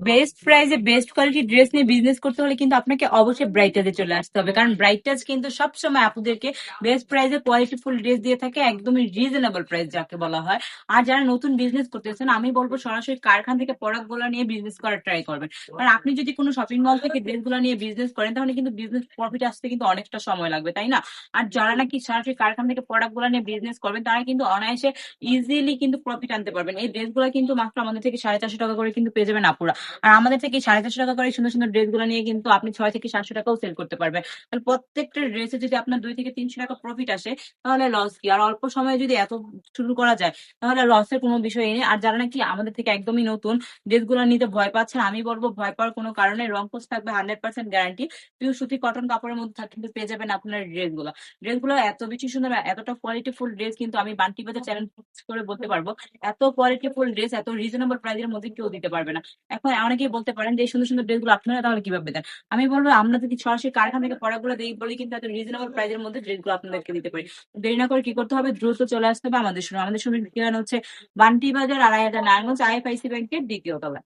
Best প্রাইসে best quality dress নিয়ে business করতে হলে কিন্তু আপনাকে অবশ্যই ব্রাইটাজে চলে আসতে হবে, কারণ ব্রাইটাজ কিন্তু সবসময় আপুদেরকে বেস্ট প্রাইসে কোয়ালিটিফুল ড্রেস দিয়ে থাকে, একদমই রিজনেবল প্রাইস যাকে বলা হয়। আর যারা নতুন বিজনেস করতেছেন, আমি বলবো সরাসরি কারখানা থেকে প্রোডাক্ট গুলো নিয়ে বিজনেস করার ট্রাই করবেন। কারণ আপনি যদি কোনো শপিং মল থেকে ড্রেস গুলো নিয়ে বিজনেস করেন, তাহলে কিন্তু বিজনেস প্রফিট আসতে কিন্তু অনেকটা সময় লাগবে, তাই না? আর যারা নাকি সরাসরি কারখানা থেকে প্রোডাক্ট গুলো নিয়ে বিজনেস করবেন, তারা কিন্তু অনায়াসে ইজিলি কিন্তু প্রফিট আনতে পারবেন। এই ড্রেস গুলো কিন্তু মাত্র আমাদের থেকে 450 টাকা করে কিন্তু পেয়ে যাবেন আপুরা। আর আমাদের থেকে 450 টাকা করে সুন্দর সুন্দর ড্রেস গুলো নিয়ে কিন্তু আপনি 600 থেকে 700 টাকাও সেল করতে পারবেন। তাহলে প্রত্যেকটা ড্রেসে যদি আপনার 200 থেকে 300 টাকা প্রফিট আসে, তাহলে লস কি? আর অল্প সময়ে যদি এত শুরু করা যায়, তাহলে লসের কোনো বিষয় নেই। আর যারা নাকি আমাদের থেকে একদমই নতুন, ড্রেস গুলো নিতে ভয় পাচ্ছেন, আমি বলবো ভয় পাওয়ার কোনো কারণে, রং কোর্স থাকবে 100% গ্যারান্টি। পিওর সুতি কটন কাপড়ের মধ্যে কিন্তু পেয়ে যাবেন আপনার ড্রেস গুলো এত বেশি সুন্দর, এতটা কোয়ালিটিফুল ড্রেস কিন্তু আমি বান্টি বাজার চ্যালেঞ্জ করে বলতে পারবো, এত কোয়ালিটিফুল ড্রেস এত রিজনেবল প্রাইসের মধ্যে কেউ দিতে পারবে না। এখন অনেকেই বলতে পারেন যে এই সুন্দর সুন্দর ড্রেস গুলো আপনারা তাহলে কিভাবে দেন? আমি বলবো আমরা যদি সরাসরি কারখানা থেকে প্রোডাক্ট গুলো দিই বলে কিন্তু এত রিজনেবল প্রাইসের মধ্যে ড্রেস গুলো আপনাদেরকে দিতে পারি। দেরি না করে কি করতে হবে, দ্রুত চলে আসতে হবে আমাদের শোরুমে। আমাদের শোরুমের ঠিকানা হচ্ছে বান্টি বাজার, 2.5 নারায়ণগঞ্জ, IFIC ব্যাংকের দ্বিতীয় তলায়।